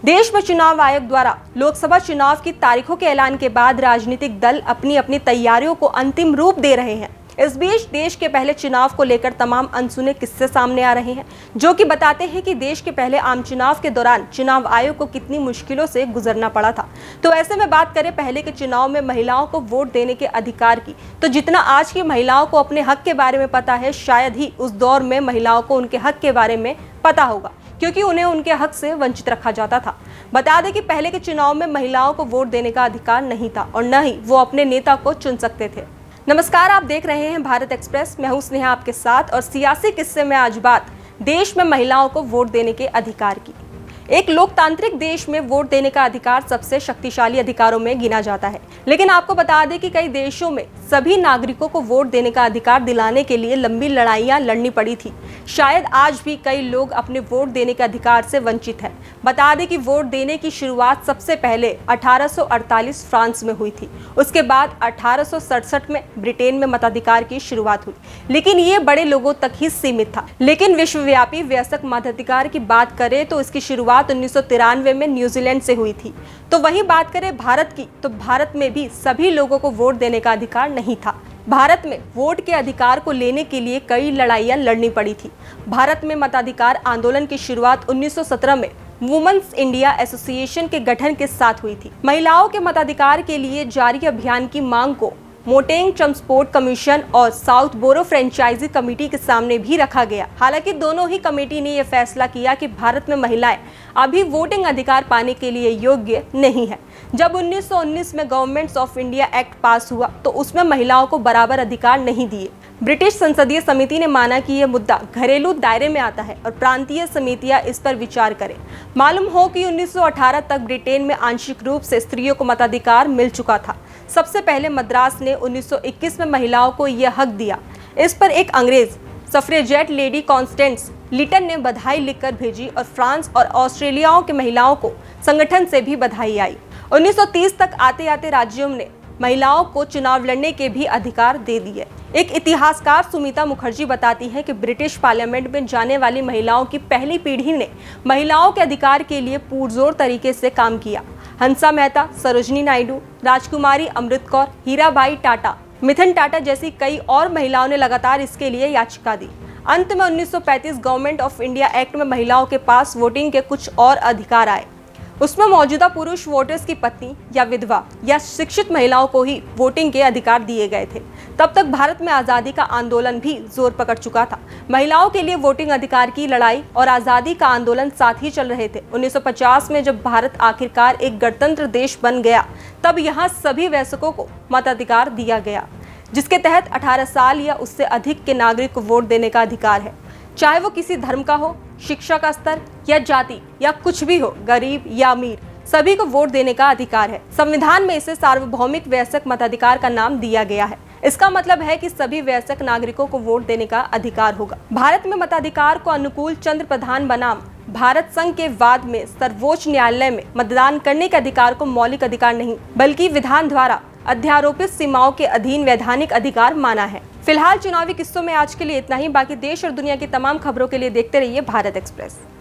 देश में चुनाव आयोग द्वारा लोकसभा चुनाव की तारीखों के ऐलान के बाद राजनीतिक दल अपनी अपनी तैयारियों को अंतिम रूप दे रहे हैं। इस बीच देश के पहले चुनाव को लेकर तमाम अनसुने किस्से सामने आ रहे हैं, जो कि बताते हैं कि देश के पहले आम चुनाव के दौरान चुनाव आयोग को कितनी मुश्किलों से गुजरना पड़ा था। तो ऐसे में बात करें पहले के चुनाव में महिलाओं को वोट देने के अधिकार की, तो जितना आज की महिलाओं को अपने हक के बारे में पता है, शायद ही उस दौर में महिलाओं को उनके हक के बारे में पता होगा, क्योंकि उन्हें उनके हक से वंचित रखा जाता था। बता दें कि पहले के चुनाव में महिलाओं को वोट देने का अधिकार नहीं था और न ही वो अपने नेता को चुन सकते थे। नमस्कार, आप देख रहे हैं भारत एक्सप्रेस। मैं हूं स्नेहा आपके साथ और सियासी किस्से में आज बात देश में महिलाओं को वोट देने के अधिकार की। एक लोकतांत्रिक देश में वोट देने का अधिकार सबसे शक्तिशाली अधिकारों में गिना जाता है, लेकिन आपको बता दें कि कई देशों में सभी नागरिकों को वोट देने का अधिकार दिलाने के लिए लंबी लड़ाइयां लड़नी पड़ी थी। शायद आज भी कई लोग अपने वोट देने के अधिकार से वंचित हैं। बता दें कि वोट देने की शुरुआत सबसे पहले 1848 फ्रांस में हुई थी। उसके बाद 1867 में ब्रिटेन में मताधिकार की शुरुआत हुई, लेकिन ये बड़े लोगों तक ही सीमित था। लेकिन विश्वव्यापी वयस्क मताधिकार की बात करें तो इसकी शुरुआत 1993 में न्यूजीलैंड से हुई थी। तो वहीं बात करें भारत की, तो भारत में भी सभी लोगों को वोट देने का अधिकार नहीं था। भारत में वोट के अधिकार को लेने के लिए कई लड़ाइयां लड़नी पड़ी थी। भारत में मताधिकार आंदोलन की शुरुआत 1917 में वुमेन्स इंडिया एसोसिएशन के गठन के साथ हुई थी। महिलाओं के मताधिकार के लिए जारी अभियान की मांग को मोटेंग ट्रांसपोर्ट कमीशन और साउथ बोरो फ्रेंचाइजी कमेटी के सामने भी रखा गया। हालांकि दोनों ही कमेटी ने यह फैसला किया कि भारत में महिलाएं अभी वोटिंग अधिकार पाने के लिए योग्य नहीं है। जब 1919 में गवर्नमेंट्स ऑफ इंडिया एक्ट पास हुआ तो उसमें महिलाओं को बराबर अधिकार नहीं दिए। ब्रिटिश संसदीय समिति ने माना कि यह मुद्दा घरेलू दायरे में आता है और प्रांतीय समितियां इस पर विचार करें। मालूम हो कि 1918 तक ब्रिटेन में आंशिक रूप से स्त्रियों को मताधिकार मिल चुका था। सबसे पहले मद्रास ने 1921 में महिलाओं को यह हक दिया। इस पर एक अंग्रेज सफ्रेजेट लेडी कॉन्स्टेंस लिटन ने बधाई लिखकर भेजी और फ्रांस और ऑस्ट्रेलियाओं के महिलाओं को संगठन से भी बधाई आई। 1930 तक आते आते राज्यों ने महिलाओं को चुनाव लड़ने के भी अधिकार दे दिए। एक इतिहासकार सुमिता मुखर्जी बताती हैं कि ब्रिटिश पार्लियामेंट में जाने वाली महिलाओं की पहली पीढ़ी ने महिलाओं के अधिकार के लिए पुरजोर तरीके से काम किया। हंसा मेहता, सरोजनी नायडू, राजकुमारी अमृत कौर, हीराबाई टाटा, मिथुन टाटा जैसी कई और महिलाओं ने लगातार इसके लिए याचिका दी। अंत में 1935 गवर्नमेंट ऑफ इंडिया एक्ट में महिलाओं के पास वोटिंग के कुछ और अधिकार आए। उसमें मौजूदा पुरुष वोटर्स की पत्नी या विधवा या शिक्षित महिलाओं को ही वोटिंग के अधिकार दिए गए थे। तब तक भारत में आज़ादी का आंदोलन भी जोर पकड़ चुका था। महिलाओं के लिए वोटिंग अधिकार की लड़ाई और आज़ादी का आंदोलन साथ ही चल रहे थे। 1950 में जब भारत आखिरकार एक गणतंत्र देश बन गया, तब यहाँ सभी वयस्कों को मताधिकार दिया गया, जिसके तहत 18 साल या उससे अधिक के नागरिक को वोट देने का अधिकार है। चाहे वो किसी धर्म का हो, शिक्षा का स्तर या जाति या कुछ भी हो, गरीब या अमीर, सभी को वोट देने का अधिकार है। संविधान में इसे सार्वभौमिक वयस्क मताधिकार का नाम दिया गया है। इसका मतलब है कि सभी वयस्क नागरिकों को वोट देने का अधिकार होगा। भारत में मताधिकार को अनुकूल चंद्र प्रधान बनाम भारत संघ के वाद में सर्वोच्च न्यायालय में मतदान करने के अधिकार को मौलिक अधिकार नहीं, बल्कि विधान द्वारा अध्यारोपित सीमाओं के अधीन वैधानिक अधिकार माना है। फिलहाल चुनावी किस्सों में आज के लिए इतना ही। बाकी देश और दुनिया की तमाम खबरों के लिए देखते रहिए भारत एक्सप्रेस।